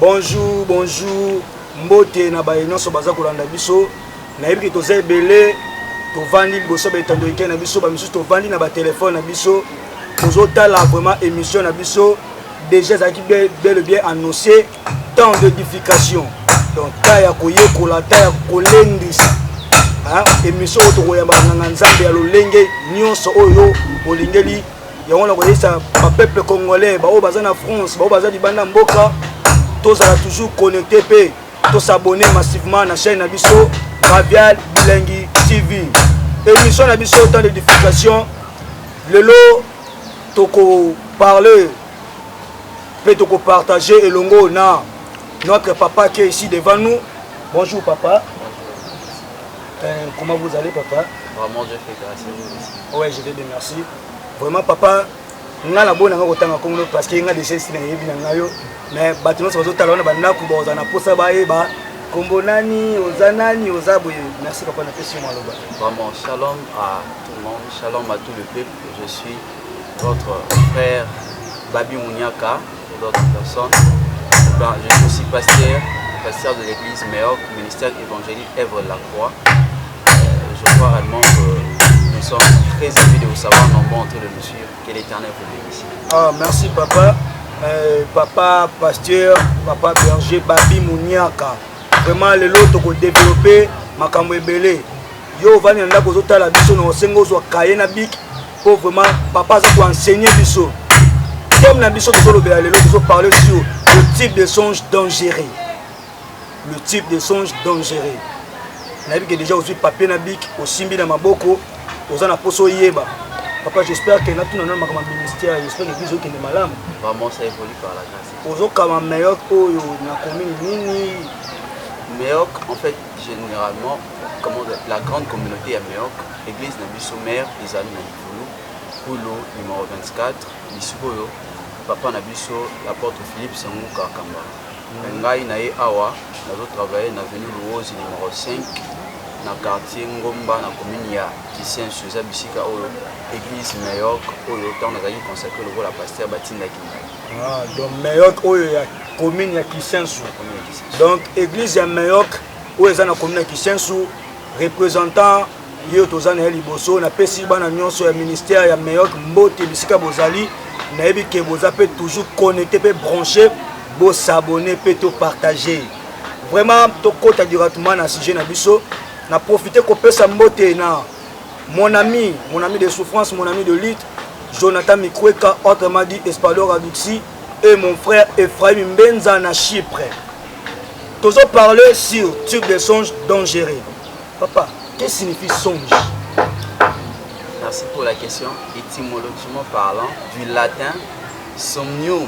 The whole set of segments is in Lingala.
Bonjour, bonjour. Mbote na baye nyonso baza kolanda biso. Na yebi ke toza ebele tovandi liboso betando ike na biso ba misusu tovandi na ba téléphone na biso. Tozotala vraiment émission na biso déjà zaki bel et bien annoncé temps d'édification. Donc ta ya koyekola ta ya kolendisa. Émission otokoyamba na nzambe ya lolenge nyonso oyo olingeli yango na koyesa ba peuple congolais ba o baza na France ba o baza libanda mboka. Tous à toujours connecté pe tous s'abonner massivement à la chaîne Abisso Ravial Bilengi TV. Émission Abisso temps d'édification. Le lot toko parler peut toko partager et longo na notre papa qui est ici devant nous. Bonjour papa. Comment vous allez papa? Vraiment je fais grâce à vous. Ouais, je vais bien merci. Vraiment papa, nga la bonne nga kotanga kongo parce que nga déjà ici na yebi na ngayo. Mais bâtiment sur tout à l'heure, on a pour na posa baeba kombonani ozanani ozaboye. Merci papa na question maloba. Vraiment shalom à tout le monde, shalom à tout le peuple. Je suis votre frère Babi Mouniaka pour d'autres personnes. Je suis aussi pasteur de l'église Méoc, ministère évangélique Èvre la Croix. Je crois réellement que nous sommes très avis de vous savoir nombreux entre nous suivre. Que l'Éternel vous bénisse. Ah merci papa. Papa pasteur, papa berger, Babi Mouniaka. Vraiment le lot to développer makambo ebele. Yo vani nda ko zotala biso no sengo zo kayena bik pour vraiment papa za ko enseigner biso. Comme na biso to lobela le lot to parler sur le type de songe dangereux. Le type de songe dangereux. Na bi que déjà aussi papier na bik au simbi na maboko ozana poso yeba. Papa, j'espère que nous avons un ministère, j'espère que nous avons malades. Vraiment, ça évolue par la grâce. Vous avez un Méoc, Méoc, en fait, généralement, la grande communauté à Méoc, l'église Nabiso-Mère, Isali Nabifulu, Poulo, numéro 24, Lissuboyo, Papa Nabiso, la porte Philippe Sangou Kakamba. Ngai Nae Awa, nous avons travaillé dans l'avenue Louose, numéro 5. Na quartier Ngomba na commune ya Kisensu za bisika oyo église Méoc oyo tant nazali consacré le rôle à pasteur Batinda Kimba. Ah donc Méoc oyo ya commune ya Kisensu. Donc église ya Méoc oyo za na commune ya Kisensu représentant yo tozana liboso na pesi bana nyonso ya ministère ya Méoc mbote bisika bozali na yebi ke boza peut toujours connecter peut brancher bo s'abonner peut to partager. Vraiment to kota directement na sujet na biso. Na profité qu'on peut s'emboter na mon ami de souffrance, mon ami de lutte, Jonathan Mikweka, autrement dit Espador Aduxi, et mon frère Ephraim Mbenza na Chypre. Tous ont parlé sur type de songe dangereux. Papa, qu'est-ce que signifie songe? Merci pour la question. Étymologiquement parlant, du latin somnium,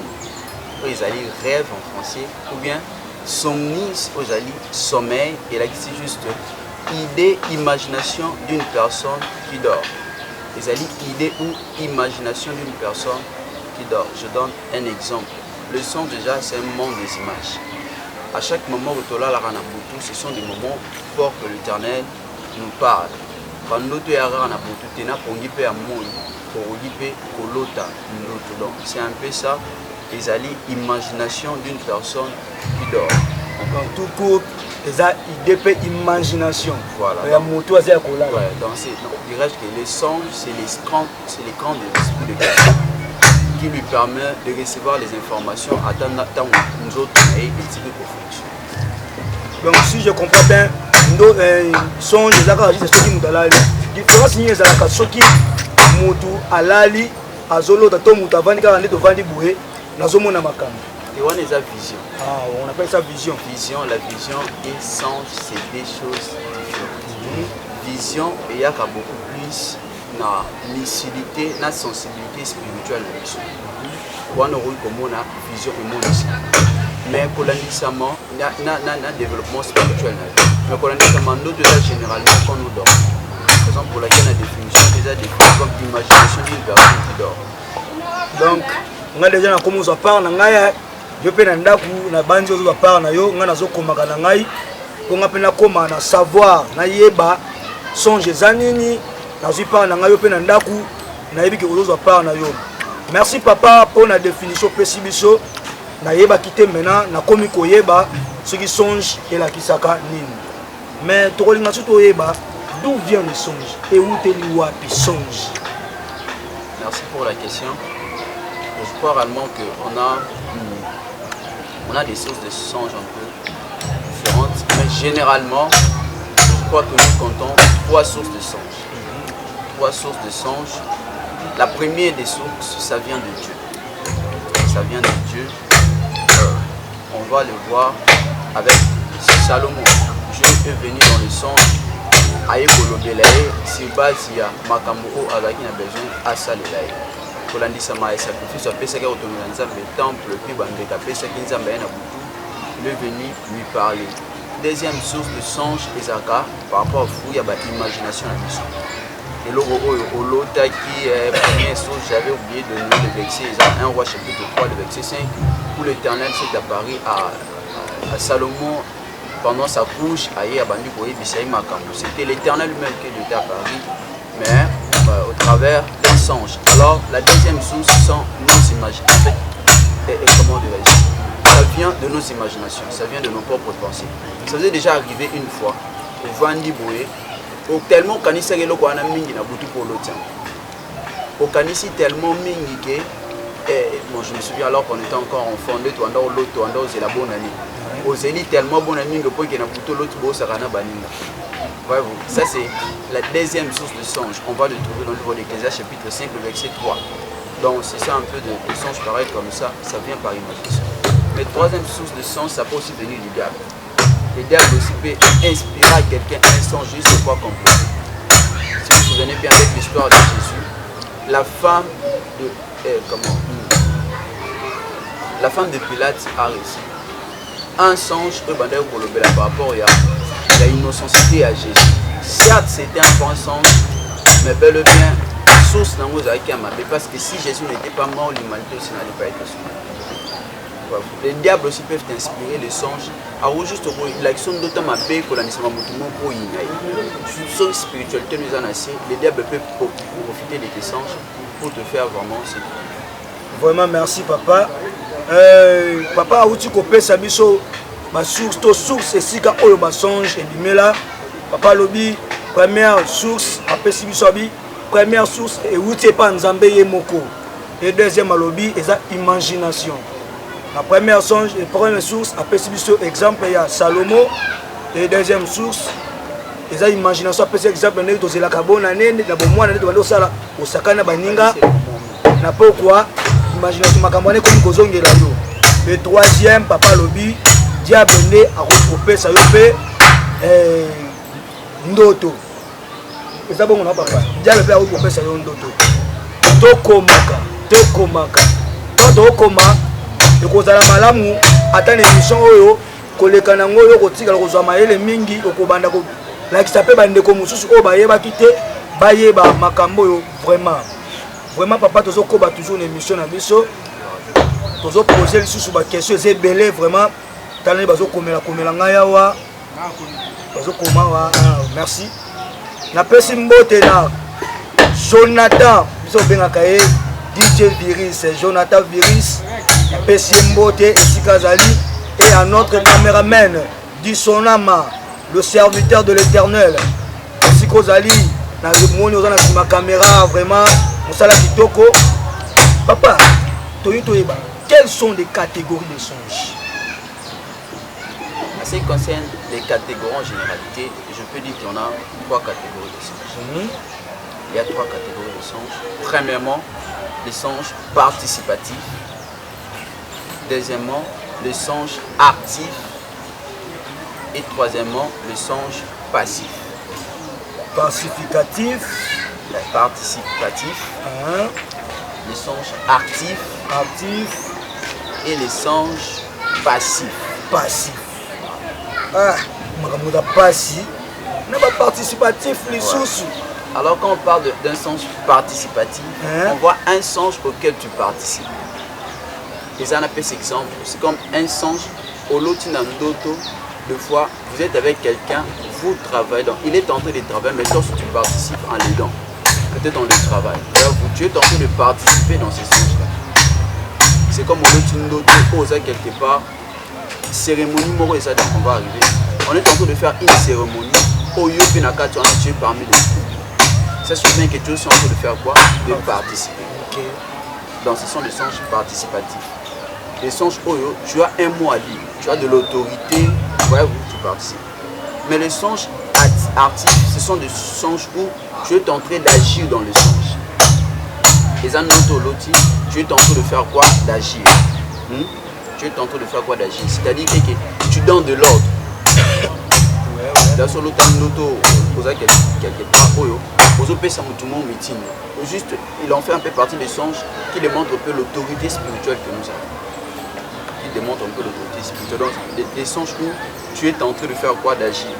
ils allaient rêve en français, ou bien somnis, ils allaient sommeil, et là c'est juste idée, imagination d'une personne qui dort. Les alliés, idée ou imagination d'une personne qui dort. Je donne un exemple. Le son déjà, c'est un monde des images. À chaque moment où tu as la ranabutu, ce sont des moments forts que l'Éternel nous parle. Quand nous tu as la ranabutu, tu as pour guider à mon, pour guider kolota, donc c'est un peu ça. Les alliés, imagination d'une personne qui dort. Donc tout court. Les idées et imagination. Voilà. Il y a moto à dire qu'on l'a. Ouais, donc dirais-je que les songes, c'est les camps de l'esprit de quelqu'un qui lui permet de recevoir les informations à tant où nous autres et petit peu de donc si je comprends bien, nos songes, les accords, c'est ce qui nous a la différence ni les accords, ce qui moto à l'ali, à zolo, à ton moto, avant de gagner de vendre boué, nous sommes en makam. Et on a sa vision. Ah, on appelle ça vision. La vision et songe, c'est des choses différentes. Vision, il y a beaucoup plus de lucidité, de sensibilité spirituelle. On a vision et monde ici. Mais pour l'indicament, il y a un développement spirituel. Mais pour l'indicament, nous déjà généralement quand nous dormons. Par exemple, pour laquelle la définition déjà définie comme l'imagination d'une personne qui dort. Donc, on a déjà commencé à parler. Je peux ndaku na banjo zo part na yo nga nazo komaka na ngai ko nga pena koma na savoir na yeba songe zanini nazo part na ngai yo pena ndaku na yebi ke ozo part na yo. Merci papa pour la définition précision nayeba kité maintenant nakomi koyeba ce qui songe et la kisaka nini. Mais tokolinga surtout oyeba d'où vient le songe et où t'es wapi songe. Merci pour la question. Je crois réellement qu'on a des sources de songe un peu différentes, mais généralement, je crois que nous comptons 3 sources de songe. 3 sources de songe. La première des sources, ça vient de Dieu. Ça vient de Dieu. On va le voir avec Salomon. Dieu est venu dans le songe. Aye kolobelaye si base ya makambo o azaki na besoin asalelaye kolandisa ma sacrifice apesaki kotongola nzambe temple puis bandeka apesaki nzambe na butu. Il est venu lui parler. Deuxième source de songe ezaka par rapport au fruit ya ba imagination na biso. Et logo oyo olotaki première source, j'avais oublié de donner le verset 1 roi chapitre 3 le verset 5 où l'Éternel s'est apparu à Salomon pendant sa couche. C'était l'Éternel lui-même qui lui était apparu, mais au travers d'un songe. Alors la deuxième source sont nos imaginations. En fait, comment dirais-je, ça vient de nos imaginations, ça vient de nos propres pensées. Ça vous est déjà arrivé une fois au Vandi Boé, au tellement kanisa ke loko ana mingi na butu pour l'autre. Au kanisi tellement mingi que bon, je me souviens alors qu'on était encore enfant, de toi l'autre, c'est la bonne année. Aux élites tellement bonne amie que pour qu'il y ait un l'autre beau sarana baninga. Voyez-vous, ça c'est la deuxième source de songe. On va le trouver dans le livre d'Ecclésiaste chapitre 5 le verset 3. Donc c'est ça un peu de songe pareil comme ça vient par imagination. Mais troisième source de songe, ça peut aussi venir du diable. Le diable aussi peut inspirer à quelqu'un un songe juste pour comprendre. Si vous vous souvenez bien avec l'histoire de Jésus, la femme de Pilate a réussi. Un songe par rapport à l'innocentité à Jésus. Certes, c'était un bon songe, mais bel et bien, source dans vos acquis parce que si Jésus n'était pas mort, l'humanité aussi n'allait pas être sauvée. Les diables aussi peuvent inspirer les songes. Alors juste l'action d'autant ma paix que l'anissement moutoumon pour y sur spiritualité nous en assez, les diables peuvent profiter de tes songes pour te faire vraiment ce. Vraiment merci papa. Papa outi kopé sabiso ma source to source esika oyo ba songe et bimela. Papa lobi première source apesi biso bi première source et outi pa nzambe ye moko. Et deuxième alobi eza imagination. La première songe et première source apesi biso exemple ya Salomon et deuxième source eza imagination apesi exemple ne to zela kabona nene na bomwana ne to bando sala osakana baninga na pourquoi imagination makambane comme kozongela yo. Le troisième papa lobi diable ne akopé ça yo pe ndoto. Eza bongo na papa diable pe akopé ça yo ndoto. Tokomaka. Tokoma ekozala malamu ata na émission oyo koleka nango yo kotika kozwa mayele mingi okobanda ko lakisa pe bandeko mosusu oyo bayebaki te bayeba makambo oyo vraiment papa tozo koba toujours une émission na biso tozo poser lisusu ba question ezebele vraiment talani bazo komela ngaya wa bazo koma wa merci na pesi mbote na Jonathan biso bengaka ye DJ Virus Jonathan Virus na pesi mbote esika zali et à notre caméraman du Sonama le serviteur de l'Éternel esika zali na moni ozana ma caméra vraiment Moussala Kitoko. Papa, quelles sont les catégories de songes? En ce qui concerne les catégories en généralité, je peux dire qu'il y en a 3 catégories de songes. Il y a 3 catégories de songes. Premièrement, les songes participatifs. Deuxièmement, les songes actifs. Et troisièmement, les songes passifs. Pacificatif. Participatif, les songes actifs et les songes passifs. Participatif, les sous. Alors quand on parle d'un songe participatif, on voit un songe auquel tu participes. Et ça on appelle cet exemple, c'est comme un songe au lotinandoto. Deux fois, vous êtes avec quelqu'un, vous travaillez, donc il est en train de travailler, mais toi tu participes en l'aidant. Peut-être dans le travail. Tu es en train de participer dans ces songes-là. c'est comme on est quelque part, cérémonie, on va arriver. On est en train de faire une cérémonie, au lieu de la carte, on a tué parmi les fous. Ça se bien que tu es en train de faire quoi? De participer. Okay. Donc ce sont des songes participatifs. Les songes Oyo, tu as un mot à dire, tu as de l'autorité, ouais, tu participes. Mais les songes artifs, ce sont des songes où tu es en train d'agir dans les songes. Les anotoloti, tu es en train de faire quoi? D'agir. Tu es en train de faire quoi? D'agir. C'est-à-dire que tu donnes de l'ordre. Dans ce lot quelque part, Oyo, juste, il en fait un peu partie des songes qui démontrent un peu l'autorité spirituelle que nous avons. Qui démontrent un peu l'autorité spirituelle. Donc, des songes où tu es en train de faire quoi? D'agir.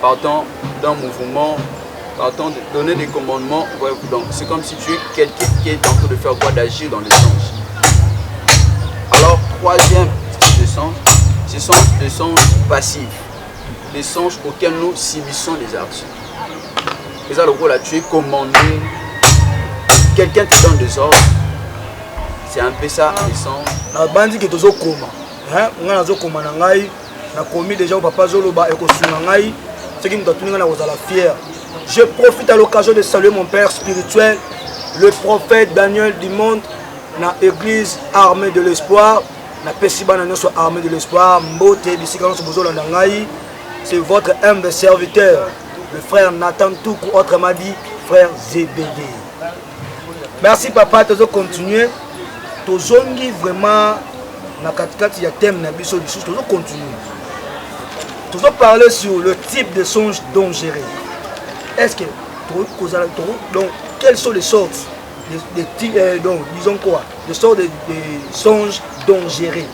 Partant d'un mouvement, partant de donner des commandements. Ouais, donc, c'est comme si tu es quelqu'un qui est en train de faire quoi? D'agir dans les songes. Alors, troisième type de songe, ce sont des songes passifs. Des songes auxquels nous subissons des actions. Et ça, le rôle là, tu es commandé, quelqu'un te donne des ordres. C'est un peu ça, les songes. La bande qui est au coma. On a coma nangai, na commis déjà au papa Zoloba et Kosunangai. Ce qui me donne la fière. Je profite à l'occasion de saluer mon père spirituel, le prophète Daniel du monde, na église armée de l'espoir, na Pesiba na notre armée de l'espoir, Mbote Bisikano Sobozo Nangai. C'est votre humble serviteur, le frère Nathan Toukou, autrement dit, frère ZBD. Merci papa, tu as continué. Tu as vraiment, il y a thème, tu as continué. Tu as parlé sur le type de songe dont gérer. Est-ce que, donc, quelles sont les sortes donc, disons quoi, les sortes de songes dont gérer.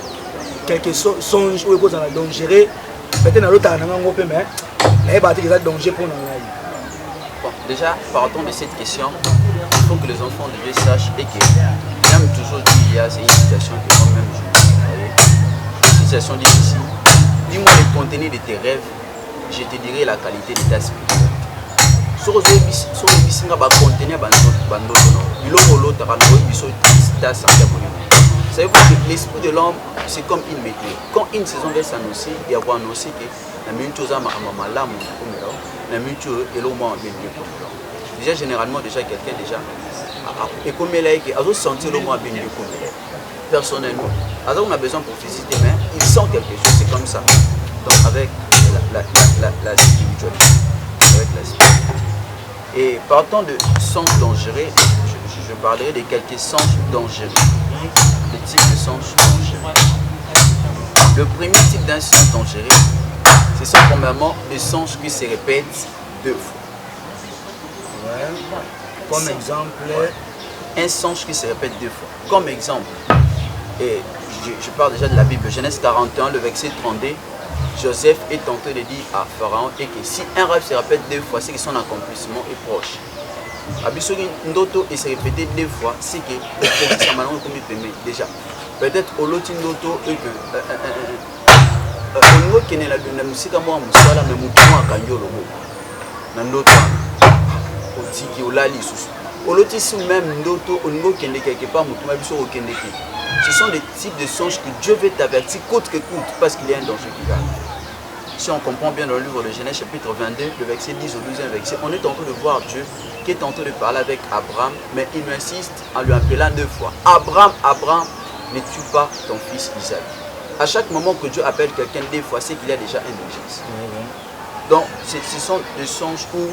Quelques songes où ils dont gérer. Peut-être l'autre mais danger pour nous. Bon, déjà, partons de cette question. Il faut que les enfants de Dieu sachent et que j'aime toujours dire il y a une situation que moi-même je vis. Une situation difficile. Dis-moi le contenu de tes rêves, je te dirai la qualité de ta spiritualité. Si vous avez contenu vous savez que l'esprit de l'homme, c'est comme une météo. Quand une saison va s'annoncer, il y a annoncé que la même chose a la même chose est l'homme en déjà généralement déjà quelqu'un déjà et comme elle a senti l'homme en personnellement. Alors on a besoin pour visiter, mais il sent quelque chose, c'est comme ça. Donc avec la spiritualité. Avec la spiritualité. Et partant de songes dangereux, je parlerai de quelques songes dangereux. Le type de songe dangereux. Le premier type d'un songe dangereux, ce sont premièrement des songes qui se répètent deux fois. Ouais. Comme exemple, un songe qui se répète deux fois. Comme exemple, et je parle déjà de la Bible, Genèse 41, le verset 32, Joseph est tenté de dire à Pharaon et que si un rêve se répète deux fois, c'est que son accomplissement est proche. Abisori Ndoto et se répéter deux fois, c'est que ça m'a déjà. Peut-être au lot Ndoto et que au niveau qui est la musique à moi, Moussala, mais Moutouma à Kanyolo. Ndoto, au Tiki, au Lali, au lot même Ndoto, au niveau qui est quelque part, Moutouma, au Kendeki. Ce sont des types de songes que Dieu veut t'avertir coûte que coûte parce qu'il y a un danger qui va. Si on comprend bien dans le livre de Genèse chapitre 22, le verset 10 au 12e verset, on est en train de voir Dieu qui est en train de parler avec Abraham, mais il insiste en lui appelant deux fois. Abraham, Abraham, ne tue pas ton fils Isaac. À chaque moment que Dieu appelle quelqu'un deux fois, c'est qu'il y a déjà une urgence. Donc, ce sont des songes où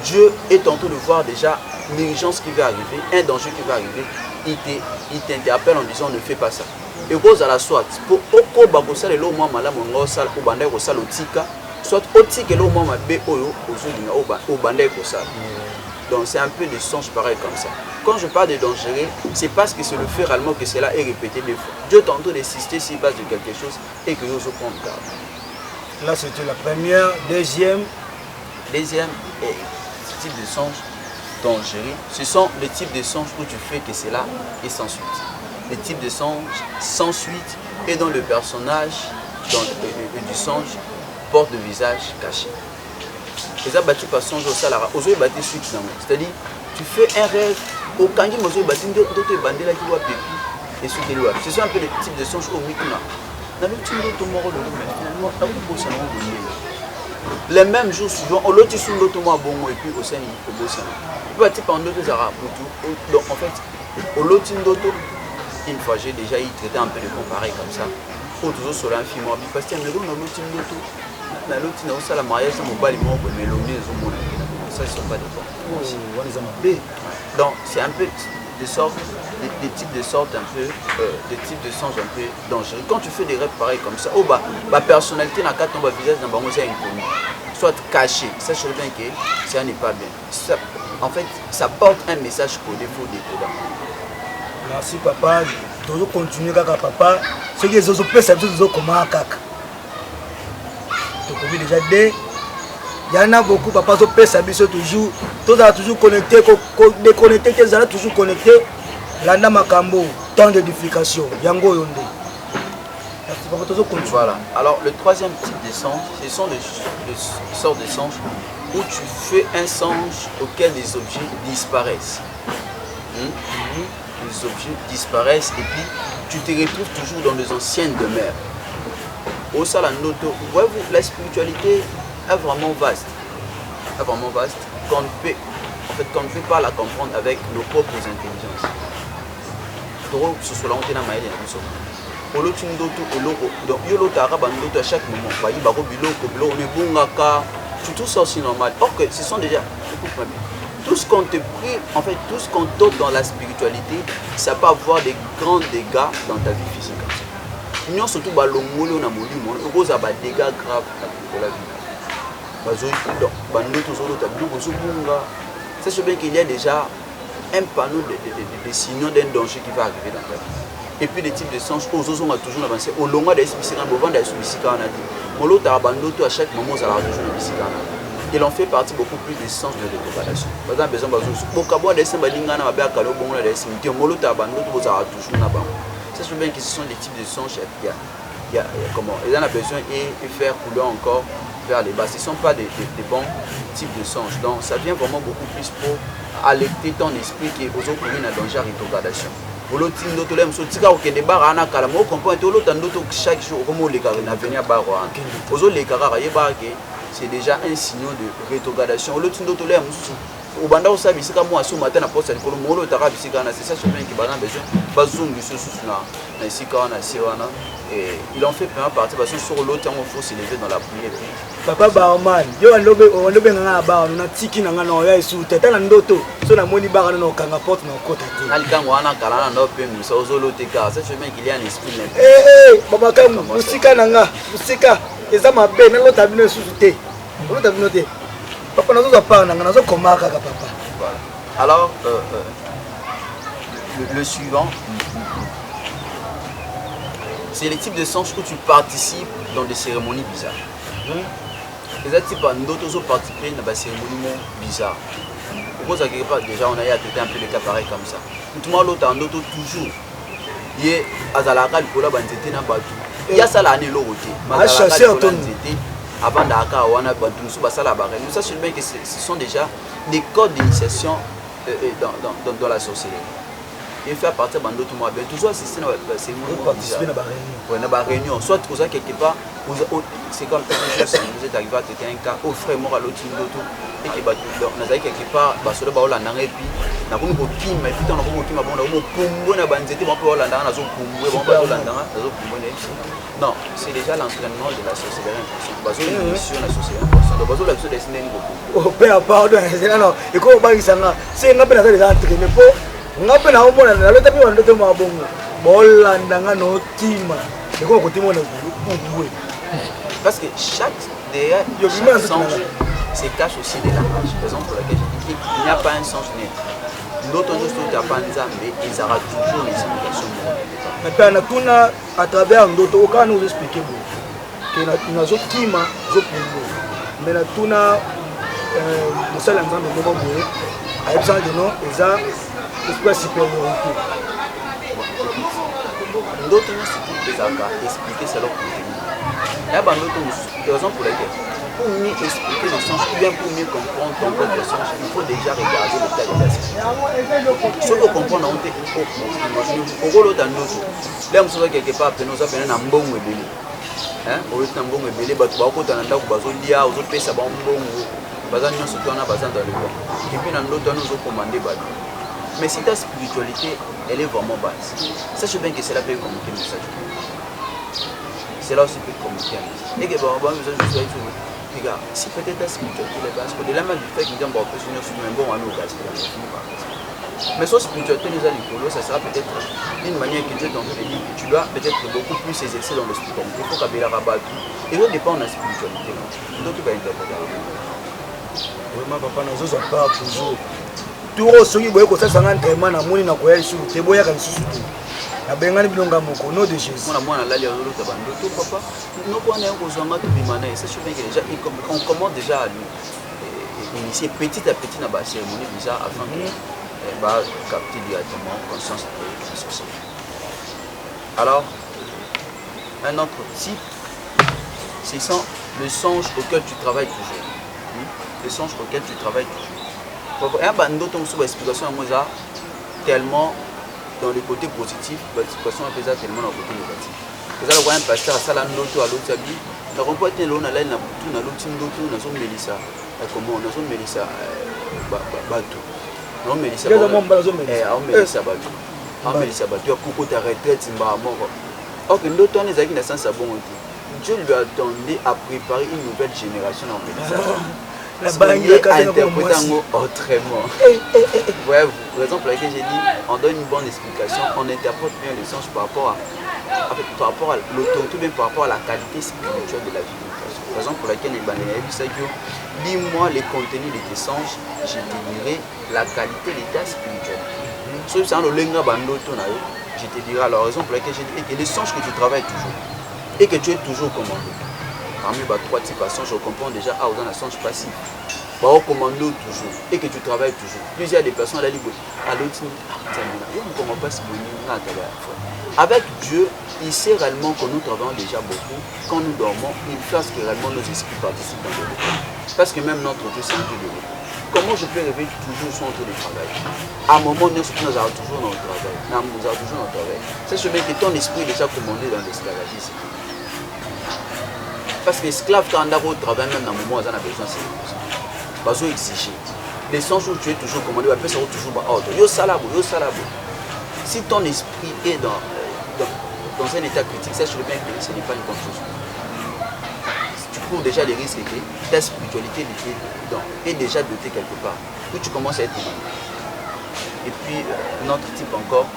Dieu est en train de voir déjà une urgence qui va arriver, un danger qui va arriver. Il t'interpelle en disant ne fais pas ça. Et cause à la soit pour oko bakosa le mo mala mongo sala o banda ko sala otika soit otika le mo mabe oyo ozolinga o banda ko sala. Donc c'est un peu des songes pareils comme ça. Quand je parle de dangereux, c'est parce que c'est le fait réellement que cela est répété des fois. Dieu tente d'insister sur base de quelque chose et que nous prendre garde. Là c'était la première, deuxième type de songe dangereux. Ce sont les types de songes où tu fais que cela est sans suite. Les types de songes sans suite et dont le personnage du songe porte le visage caché. Et ça, tu passes songe au salara, aux yeux battus suite. C'est-à-dire, tu fais un rêve, au kangi, aux yeux battus, d'autres bandés là qui voient pépi. et ce sont un peu les types de songes au Mikuna. Dans le petit d'autres morts, finalement, les mêmes jours suivants, au lot, ils sont d'autres morts bon et puis au sein au Bossan. Tu vois, type en deux arabes. Donc en fait, au lot, une fois j'ai déjà traité un peu de comparer comme ça. Autour sur un film, parce que nous avons l'autre la mariage, ça m'a pas les mots, mais l'on est au monde. Ça, ils ne sont pas d'accord. Donc, c'est un peu des sortes, des types de sortes un peu, des types de songes un peu dangereux. Quand tu fais des rêves pareils comme ça, oh bah, ma personnalité n'a qu'à tomber visage dans le c'est inconnu. Soit caché, sache bien que ça n'est pas bien. Ça, en fait, ça porte un message codé pour décoder. Merci papa, toujours continuer kaka papa. Ce qui est aux opés, c'est toujours comment kaka. Donc on déjà dit, il y en a beaucoup papa aux opés, ça toujours, tout a toujours connecté, déconnecté, qu'ils sont toujours connectés. Landa makambo, temps d'édification, yango yonde. Voilà. Alors le troisième type de songe, ce sont des sortes de songes où tu fais un songe auquel des objets disparaissent. Les objets disparaissent et puis tu te retrouves toujours dans les anciennes demeures. Au Salanoto, voyez-vous, la spiritualité est vraiment vaste. Qu'on ne peut pas la comprendre avec nos propres intelligences. À chaque moment, tout ça aussi normal. Or que ce sont déjà, écoute-moi bien. Tout ce qu'on te prie, en fait, tout ce qu'on t'offre dans la spiritualité, ça peut avoir des grands dégâts dans ta vie physique. Nous, surtout, on a des dégâts graves dans la vie. C'est bien qu'il y a déjà un panneau de signaux d'un danger qui va arriver dans ta vie. Et puis, les types de songes, aux autres, on a toujours avancé. Au long des à chaque moment, on a toujours des il en fait partie beaucoup plus des sens de rétrogradation. Par exemple, ça se bien que ce sont des types de songes. Il en a besoin et faire couler encore vers les bas. Ce ne sont pas des bons types de songes. Donc ça vient vraiment beaucoup plus pour alerter ton esprit qui est aux autres communes à danger à rétrogradation. Chaque jour, c'est déjà un signal de rétrogradation. Au banda au sabi sika mo asu matin na poste le kolo molo taka bisika na c'est ça je qui bazan besoin bazungu sur na sika na siwana et il en fait première partie parce que sur l'autre on faut se lever dans la prière. Papa Baoman yo lobe nga ba na tiki na nga no ya isu teta na ndoto so na moni ba na kanga porte na kota te ali kango wana kala na no pe musa ozolo te ka c'est chemin qu'il y a un esprit là. Baba kam musika na nga musika eza mabe na lota bino susu te lota bino te. Papa, nous avons parlé, nous avons comment papa. Voilà. Alors, le suivant, c'est les types de songes où tu participes dans des cérémonies bizarres. Les types d'autres participer dans des cérémonies bizarres. Pourquoi ça quelque part déjà on a traité un peu des cas pareils comme ça. Tout le monde l'autre en d'autres toujours. Il y a Azalaka le cola banzete na batu. Il y a ça l'année l'autre. Ah chasser en ton avant d'Aka ou ça c'est bien que ce sont déjà des codes d'initiation dans la sorcellerie. Il fait partir de d'autres mois. Toujours assister à une réunion. Soit vous avez quelque part, c'est comme vous êtes arrivé à traiter un cas au frère mort à l'autre et que vous avez quelque part, sur le bas et puis na ko ko kima puis on a ko kima bon na ko pombo na banzete bon pe Hollanda na zo pombo bon pe Hollanda na zo pombo non c'est déjà l'entraînement de la sorcellerie parce que mission la sorcellerie parce que la sorcellerie c'est oh père pardon non et ko ba isanga c'est ngape na ça déjà entraîner po ngape na omona na lota pe wando te mabongo Hollanda nga no kima et ko ko timo na pombo parce que chaque derrière songe se cache aussi des langages raison pour laquelle je dis qu'il n'y a pas un songe net. D'autres choses qui apprennent mais ils auront toujours les explications. Maintenant, tout à travers d'autres, aucun nous expliquer que nous avons kima, mais nous tout na nous sommes ensemble de nous à exemple de nous ils ont espèce supériorité. D'autres nous expliquer ça va expliquer ça leur contenu. y a des raisons pour lesquelles, pour mieux expliquer le sens, ou bien pour mieux comprendre ton propre sens, il faut déjà regarder l'état de ta spiritualité. Ce que comprendre, on te au rôle d'un autre. Là, on se voit quelque part, nous avons un bon mobile. Au lieu d'un bon mobile, tu vas côté d'un ndako, tu vas dire, aux autres pays, ça va un bon mobile. Bazan nyonso tu en as besoin dans le bon. Et puis dans l'autre, nous avons commandé. Mais si ta spiritualité, elle est vraiment basse, sache bien que c'est là peut communiquer le message. C'est là aussi peut communiquer un message. Et que bon, message je suis toujours. Regarde, si peut-être ta spiritualité est basse, au-delà même du fait que nous avons un peu sur un bon à nous, mais son spiritualité nous a l'écolo, ça sera peut-être une manière que Dieu t'en fait dire que tu dois peut-être beaucoup plus exercer dans le spiritualité. Il faut qu'à la rabat tout. Et ça dépend de la spiritualité. Donc tu vas interpréter. Vraiment papa nazoza pas toujours turo soki boye ko sasa entraînement na moni na koya isu te boya ka isu tu na bengani bilonga moko no de Jésus mwana lali azolo ta bando to papa no ko na ko zanga to bimana ça je pense que déjà on commence déjà à lui initier petit à petit na ba cérémonie déjà afin que ba capter directement conscience de la société. Alors un autre type c'est le songe auquel tu travailles toujours. Le songe auquel tu travailles toujours. Il y a une explication tellement dans le côté positif, l'explication est tellement dans le côté négatif. Vous allez voir un pasteur à Salandoto à l'autre abri, nous n'avons pas été là, on a l'air dans l'autre ndoto, nous avons Mélissa. Comment nous avons Mélissa Bateau. Nous avons Mélissa Bateau. Mélissa Bateau. Mélissa Bateau, pour ta retraite, c'est mort. Or que nous avons des sens à bon Dieu lui attendait à préparer une nouvelle génération en Mélissa. Interprétant autrement. Ouais, raison pour laquelle j'ai dit, on donne une bonne explication, on interprète bien le sens par rapport à l'autorité, bien par rapport à la qualité spirituelle de la vie d'une personne. Raison pour laquelle les bannières disent que dis-moi les contenus de tes songes, je te dirai la qualité de ta spiritualité. Si c'est un lenga bandoto, je te dirai la raison pour laquelle j'ai dit que les songes que tu travailles toujours et que tu es toujours commandé. Parmi les trois types de songes, je comprends déjà dans la songe passif. Au commando toujours et que tu travailles toujours. Plusieurs des personnes à la libre. Avec Dieu, il sait réellement que nous travaillons déjà beaucoup. Quand nous dormons, il fait ce que réellement nos esprits participent dans le repos. Parce que même notre Dieu, c'est un Dieu de repos. Comment je peux rêver toujours son tour de travail? À un moment, nous avons toujours notre travail. Nous avons toujours notre travail. C'est ce que ton esprit est déjà commandé dans l'esclavagisme. Parce que l'esclave, quand on a travail, même dans le moment où on a besoin, c'est il faut exiger. Les songes où tu es toujours commandé, tu peux toujours ordre. Yo salabo. Si ton esprit est dans un état critique, sache bien que ce n'est pas une bonne chose. Tu cours déjà les risques que ta spiritualité est déjà dotée quelque part. Puis tu commences à être commandé. Et puis, un autre type encore,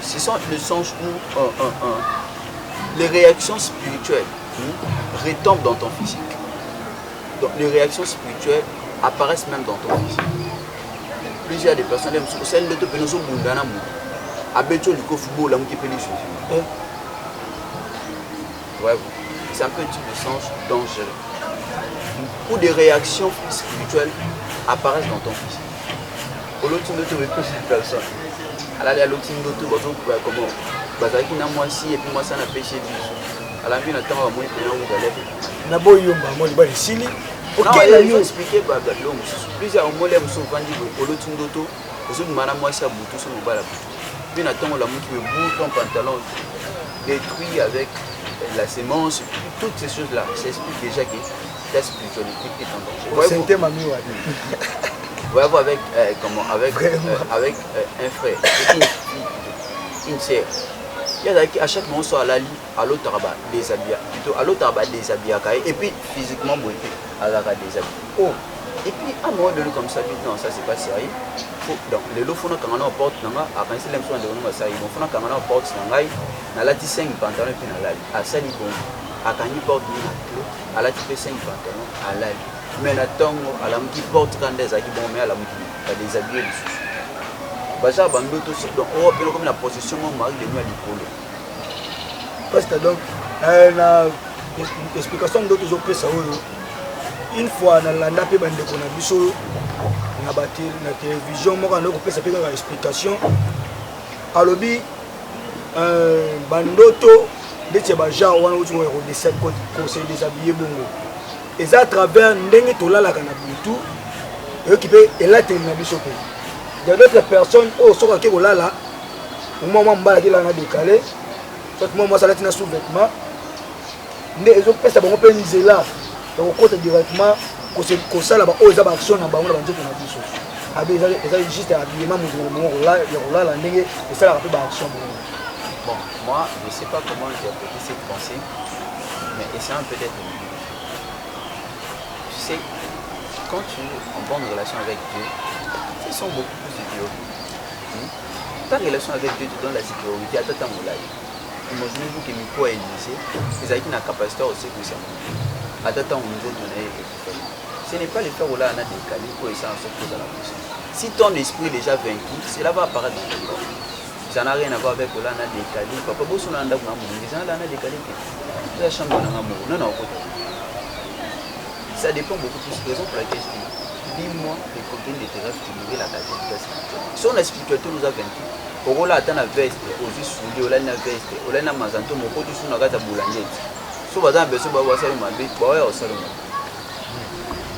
ce sont les songes où les réactions spirituelles retombent dans ton physique. Donc les réactions spirituelles apparaissent même dans ton physique. Plusieurs des personnes aiment celle de Penoso Bundana Mou. Abeto Liko Fubo, la Mouki Péniche. C'est un peu un type de songe dangereux. Où des réactions spirituelles apparaissent dans ton physique. Au lot de te répondre cette personne. Alors, il y a l'autre de comment Bazaki n'a moi si et puis moi ça n'a péché du. À la vie, on attend à moi et on va aller. Nabo yomba moi je vais ici. Ok, il faut expliquer plusieurs mots les sont vendus au lot de aux autres madame moi ça boutou sur mon bas la boutou. Puis on attend la mouille qui bout ton pantalon détruit avec la sémence, toutes ces choses là, ça explique déjà que ta spiritualité est en danger. C'est un thème à moi. Voyez avec un frère, une sœur. Il y a à chaque moment soit à la lit, à l'autre rabat des habits, plutôt à l'autre rabat des habits et puis physiquement beauté à la rabat des habits. Oh, et puis à un moment donné comme ça, non, ça c'est pas sérieux. Donc les lots font quand on porte nanga, après c'est l'impression de nous ça, ils vont faire quand on porte nanga, na la 5 pantalons puis na la à ça ils vont à quand ils portent à la 5 pantalons à la mais na tongo à la qui porte quand des habits bon mais à la qui des habits baza bando to donc on peut comme la position mon mari de nous à l'école parce que donc na explication d'autres opé ça une fois na landa pe bande ko na biso na batir na télévision mo kana ko pesa pe ka explication alobi bandoto ndeti ba genre wana uti ko décide conseil déshabiller bongo eza à travers ndenge tolalaka na butu et qui peut elate na biso pe il y a d'autres personnes oh soka ke kolala moment mbala ki la na décalé soit moment ça latina sous-vêtement nde ezo pesa bango pe nzela donc côté directement ko sala ba oza ba action na bango na banzo na biso abi eza juste habillement mo là la ndenge et ça la pe ba action bon moi je sais pas comment interpréter cette pensée mais essayons peut-être tu sais quand tu es en bonne relation avec Dieu ils sont beaucoup plus de Dieu ta relation avec Dieu te donne la sécurité à tout temps là. Imaginez-vous que Miko est lycée, ils ont une capacité aussi que ça. À tout temps, on nous a donné. Ce n'est pas le faire où là on a décalé pour essayer en sorte de la puissance. Si ton esprit est déjà vaincu, cela va apparaître dans ton corps. Ça n'a rien à voir avec où là on a décalé. Papa, si on a un amour, ça n'a rien à décalé. La chambre d'un amour, non, non, ça dépend beaucoup plus. Raison pour laquelle je dis, dis-moi les contenu de tes rêves qui nourrit la qualité. Si on a spiritualité nous a vaincu. Okola ata na veste ozi suli olani na veste olani na mazanto moko tu suna kata bulangeti so baza beso ba wasala mabe ba ya osala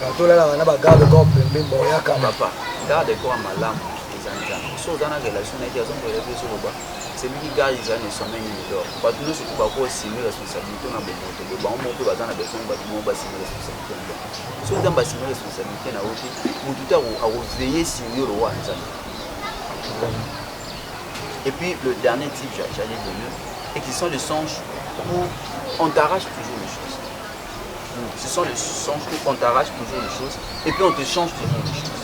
ba to la na ba garde corps pembe bo ya ka papa garde corps malamu ezanja so dans la relation na dia zongo ya beso ba c'est lui qui garde les années sommeil ni dor ba tu no se ba ko assumer responsabilité na bebo to ba mo pe baza na beso ba tu mo ba assumer responsabilité so dans ba assumer responsabilité na oti mutu ta a veiller sur le roi nzambe. Et puis le dernier type, j'allais donner, et qui sont les songes où on t'arrache toujours les choses. Ce sont les songes où on t'arrache toujours les choses, et puis on te change toujours les choses.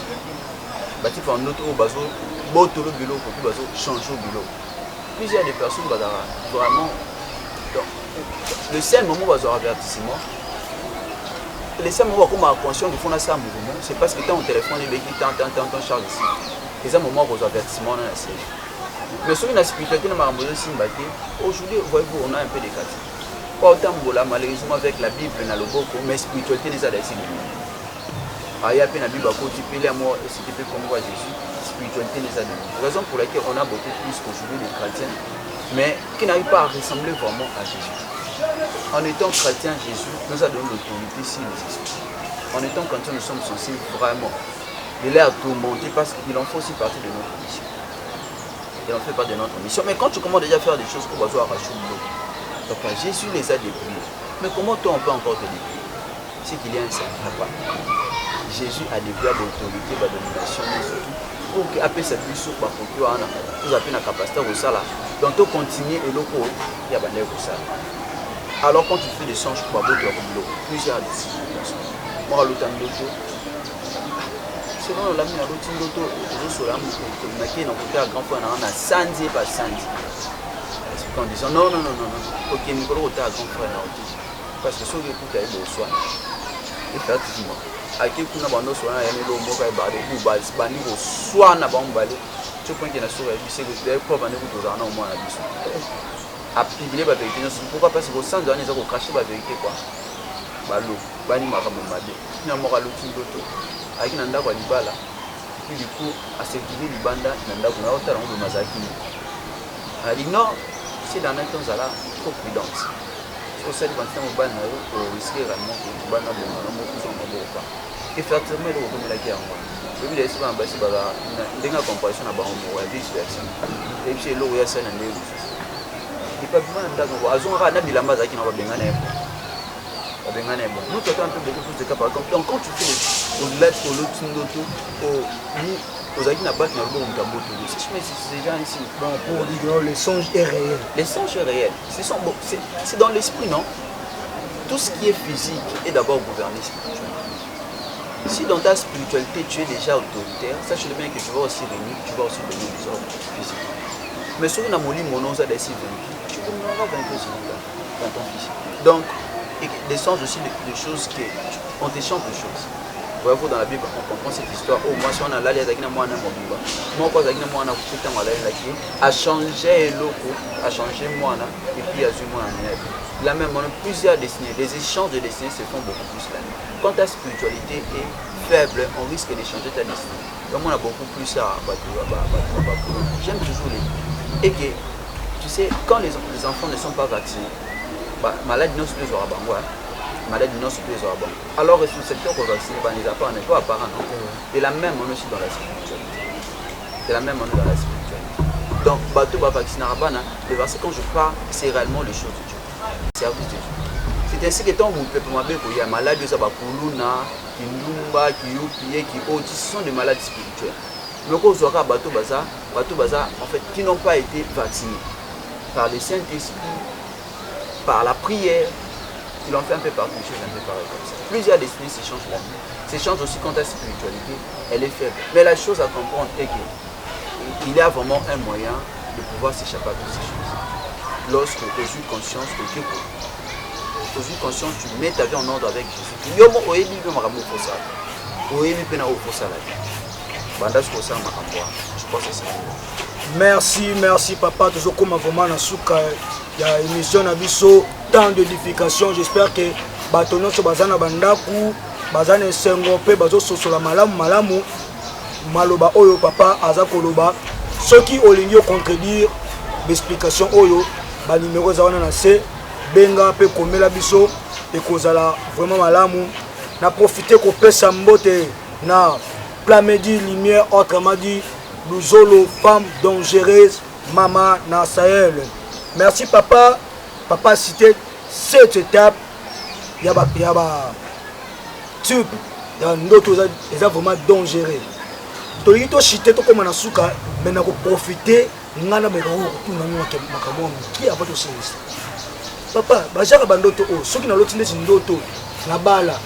Bah, type en autre au bateau, botolo bilo, pour tout bateau, change au bilo. Plusieurs des personnes, vraiment, donc, le seul moment où on va avertissement, le seul moment où on a conscience qu'ils font ça en mouvement, c'est parce que tu as un téléphone, et que tu as charge ici. Et c'est un moment où on a avertissement dans la série. Mais sur une spiritualité, aujourd'hui, voyez-vous, on a un peu d'écart. Autant malheureusement avec la Bible, mais la spiritualité les a décidé. Il y a peine la Bible, tu peux lire moi, si tu peux comprendre Jésus, la spiritualité les a décidé. Raison pour laquelle on a beaucoup plus qu'aujourd'hui les chrétiens, mais qui n'arrivent pas à ressembler vraiment à Jésus. En étant chrétien, Jésus nous a donné l'autorité sur les esprits. En étant chrétien, nous sommes censés vraiment de l'air tourmenter parce qu'il en faut aussi partie de notre mission. Et on fait pas de notre mission. Mais quand tu commences déjà à faire des choses pour arracher le boulot, papa, Jésus les a dépouillés. Mais comment toi on peut encore te dépouiller? C'est qu'il y a un certain pas. Jésus a dépouillé l'autorité, la domination, mais surtout pour qu'il appelle sa puissance par procure, nous appelle la capacité au salaire. Donc tu continues et le coup, il y a bandé au salaire. Alors quand tu fais des songes pour avoir au boulot, plusieurs décisions. Moi, l'autre selon l'ami à l'autre ndoto sur la mouille na côté à grand frère na sandi pas sandi en disant non ok micro côté à grand frère na parce que ceux qui écoutent ils le soient effectivement aki kuna bando soin ya melo moka e bale ku bani ko soin na bambale tu point que na sur c'est que des fois bani ko na au moins na biso a publier ba vérité pourquoi parce que au sens dernier ça ko cacher ba vérité quoi balo bani makambo mabe na moka l'autre ndoto avec nanda kwa libala puis du coup à sécuriser libanda nanda kuna otala ngo mazaki ali non c'est dans un temps là trop prudence sur cette bande au ban na yo pour risquer vraiment que bana bon na mo kuso mo boka effectivement le comme la guerre moi je vais laisser en bas si bala ndenga comparaison na ba mo wa vice versa et puis le ya sana ndé et pas bien nanda ngo azonga na bilamba zaki na ba bengana nous traitons un peu beaucoup plus de cas par exemple. Donc quand tu fais les lettres au lot ndoto aux agues na bat na lo ngambo to c'est déjà ici bon pour dire les songes est réel. Les songes est réel. C'est dans l'esprit, non? Tout ce qui est physique est d'abord gouverné spirituellement. Si dans ta spiritualité tu es déjà autoritaire, sache bien que tu vas aussi réunir, tu vas aussi donner des ordres physiquement. Mais sur une amolie monon ça décide tu continueras vaincre dans ton physique. Donc des songes aussi des choses qui on t'échange de choses. Voyez-vous dans la Bible on comprend cette histoire. Oh moi si on a là les agina moi na mobimba. Moi quoi agina moi na kuta malai là qui a changé loco, a changé moi na et puis a vu moi na. La même on a plusieurs destinées, les échanges de destinées se font beaucoup plus là. Quand ta spiritualité est faible, on risque d'échanger ta destinée. Donc on a beaucoup plus à j'aime toujours les et que tu sais quand les enfants ne sont pas vaccinés maladie non surtout aura bango maladie non surtout aura bango alors responsabilité qu'on vacciner les apparts n'est pas apparent de la même on aussi dans la spiritualité de la même on dans la spiritualité donc bateau va vacciner rabana le verset quand je parle c'est réellement les choses de Dieu service de Dieu c'est ainsi que tant vous peuple mabé il y a maladie ça va kuluna kindumba kiyupi qui ce sont des maladies spirituelles mais quand on aura bateau baza en fait qui n'ont pas été vaccinés par le Saint-Esprit par la prière ils l'ont fait un peu partout des choses un peu pareilles comme ça plusieurs esprits s'échangent là s'échangent aussi quant à la spiritualité elle est faible mais la chose à comprendre est que il y a vraiment un moyen de pouvoir s'échapper de ces choses lorsque tu as conscience que tu as conscience tu mets ta vie en ordre avec Jésus je pense que c'est ça merci papa toujours comme vraiment na suka ya émission na biso tant d'édification j'espère que bato nyonso baza na bandaku baza na esengo mpe bazososola malamu maloba oyo papa aza koloba soki olingi ocontredire l'explication oyo banimero eza wana na se benga mpe komela biso ekozala vraiment malamu na profite kopesa mbote na Plamedi Lumière autrement dit Luzolo femme dangereuse Mama na Sahel merci papa cité cette étape yaba type ya ndoto eza vraiment dangereux tolingi toshite tokoma na suka mais na koprofite ngana beka okutuna makambo qui a votre service papa bajaka bandoto o soki na loti ndeti ndoto na bala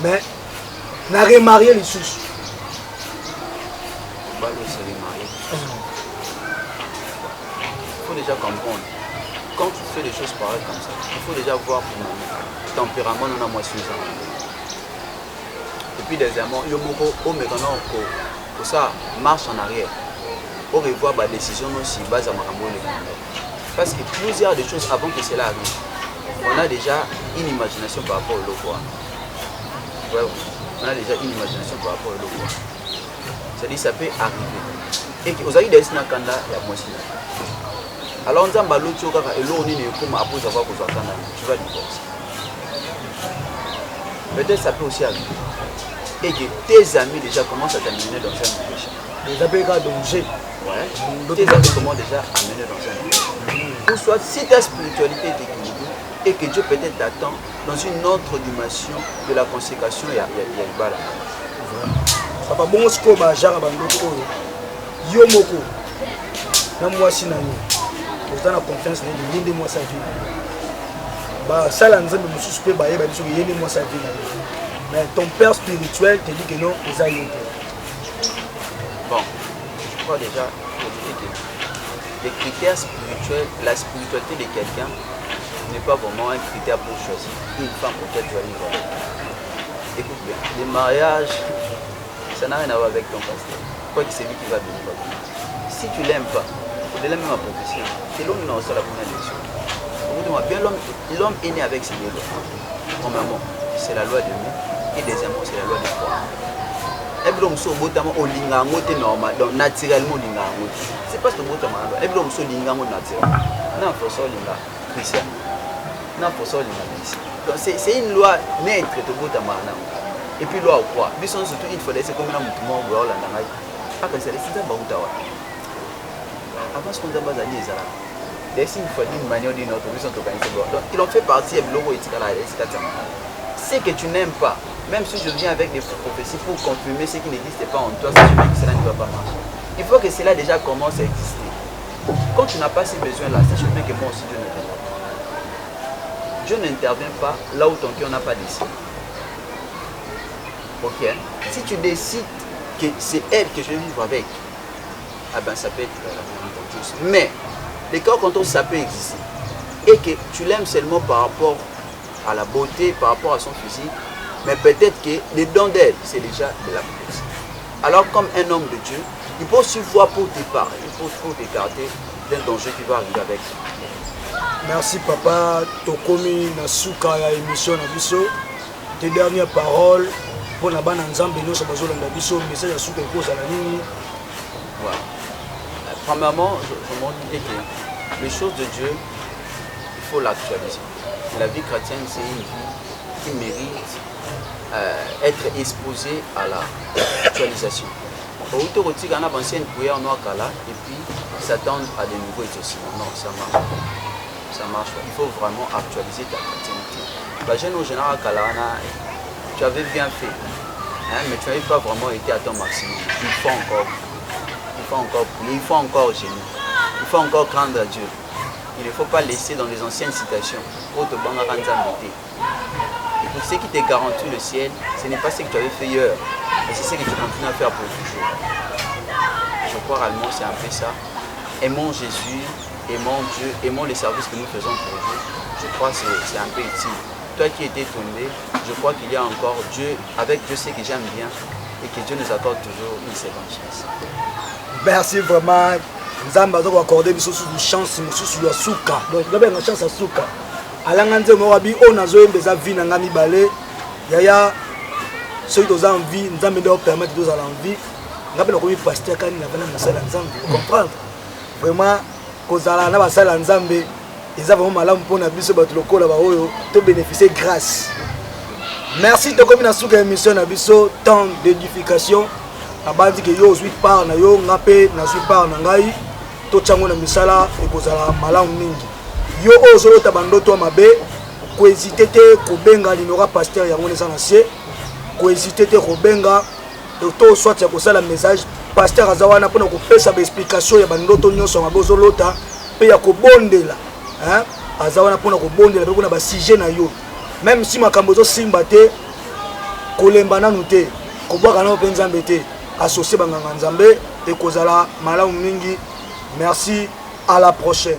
mais na remarier lisusu balo se remarier il faut déjà comprendre quand tu fais des choses pareilles comme ça il faut déjà voir ton tempérament non à moi suffisant et puis deuxièmement yo moko o mekana ko ça marche en arrière pour revoir ma décision aussi base à makambo parce que plusieurs des choses avant que cela arrive on a déjà une imagination par rapport au loco on a déjà une imagination par rapport au loco c'est-à-dire ça peut arriver et que aux aïe des nakanda ya moi alors on zamba l'autre kaka et l'on est comme après avoir besoin kanda tu vas divorcer peut-être ça peut aussi arriver et que tes amis déjà commencent à t'amener dans un péché les appels danger ouais tes amis commencent déjà à mener dans un péché ou soit si ta spiritualité est équilibrée et que Dieu peut-être t'attend dans une autre dimension de la consécration il y a bala papa bon siko ba jara bandoko oyo yo moko na mwasi na yo ozana na confiance na yende moi sa vie ba sala nzambe mususu pe ba yeba biso yende moi sa vie mais ton père spirituel te dit que non aux aïeux bon je crois déjà les critères spirituels la spiritualité de quelqu'un n'est pas vraiment un critère pour choisir une femme pour laquelle tu vas vivre avec. Écoute bien, les mariages ça n'a rien à voir avec ton pasteur. Quoi que c'est lui qui va venir. Si tu l'aimes pas, au-delà même ma profession, c'est l'homme qui n'a pas la première élection. Bien l'homme est né avec ses lois. Premièrement, c'est la loi de Dieu. Et deuxièmement, c'est la loi de foi. Et puis l'homme notamment au lingango normal, donc naturellement lingango. C'est pas ce que notamment. Et puis l'homme lingango naturellement. Non, faut ça linga Christian. Non, faut ça linga Christian. Donc c'est une loi naître de notamment. Et puis loi quoi mais surtout il faut laisser comme un mouvement ou là dans ah quand c'est les ça va avant ce qu'on a basé les arabes laisser il faut d'une manière ou d'une autre ils sont organisés donc ils ont fait partie de l'euro et c'est que tu n'aimes pas même si je viens avec des prophéties pour confirmer ce qui n'existe pas en toi si tu veux que cela ne va pas marcher il faut que cela déjà commence à exister quand tu n'as pas ces besoins là sache bien que moi aussi Dieu n'intervient pas là où ton cœur n'a pas décidé. Ok. Si tu décides que c'est elle que je vais vivre avec, ah ben ça peut être juste. Mais les cas quand ça peut exister et que tu l'aimes seulement par rapport à la beauté, par rapport à son physique, mais peut-être que les dons d'elle, c'est déjà de la beauté. Alors comme un homme de Dieu, il faut aussi voir pour tes parts, il faut t'écarter d'un danger qui va arriver avec toi. Merci papa, tokomi na suka ya émission na biso. Tes dernières paroles. Pour la bande ensemble, nous sommes besoin de message à souper pour ça la ligne. Voilà. Premièrement, je m'en dis que les choses de Dieu, il faut l'actualiser. La vie chrétienne, c'est une vie qui mérite être exposée à l'actualisation. Au Torotika, on a pensé une prière noire et puis s'attendre à de nouveaux exaucements. Non, ça marche. Ça marche pas. Il faut vraiment actualiser ta chrétienté. La jeune au général Kalana, tu avais bien fait, hein, mais tu n'avais pas vraiment été à ton maximum. Il faut encore prier, il faut encore gémir, il faut encore craindre Dieu. Il ne faut pas laisser dans les anciennes citations. Et pour ce qui te garantit le ciel, ce n'est pas ce que tu avais fait hier, mais c'est ce que tu continues à faire pour toujours. Je crois réellement c'est un peu ça. Aimons Jésus, aimons Dieu, aimons les services que nous faisons pour Dieu. Je crois que c'est un peu utile. Toi qui étais tombé, je crois qu'il y a encore Dieu, avec Dieu ce que j'aime bien, et que Dieu nous accorde toujours une seconde chance. Merci vraiment. Nous avons accordé une chance, une suka. Donc, nous avons une chance à suka. Alangante morabi on a zoé des avis n'angami balé. Yaya, ceux qui ont envie, nous avons permettre de l'envie. Nous avons commis pasteur quand il avait une salle en Zambie. Vous comprenez? Vraiment, quand on a une salle en Zambie, ils ont vraiment malin pour nous biso bat local là-bas, to bénéficier grâce. Merci de commis dans cette émission na biso temps d'édification. Abandi que yo 8 par na yo ngapé na 8 par na ngai to chango na misala e kozala malamu mingi. Yo ozolo tabando to mabe ko hésiter te ko benga numéro pasteur yango nesa na sie ko hésiter te ko benga to soit ya ko sala message pasteur azawana pona ko pesa ba explication ya bandoto nyonso mabe ozolota pe ya ko bondela hein azawana pona ko bondela pe pona ba sujet na yo même si makambo zo simba te ko lemba nanu te ko bwaka na penza mbete associé banganga nzambe et kozala malamu mingi. Merci, à la prochaine.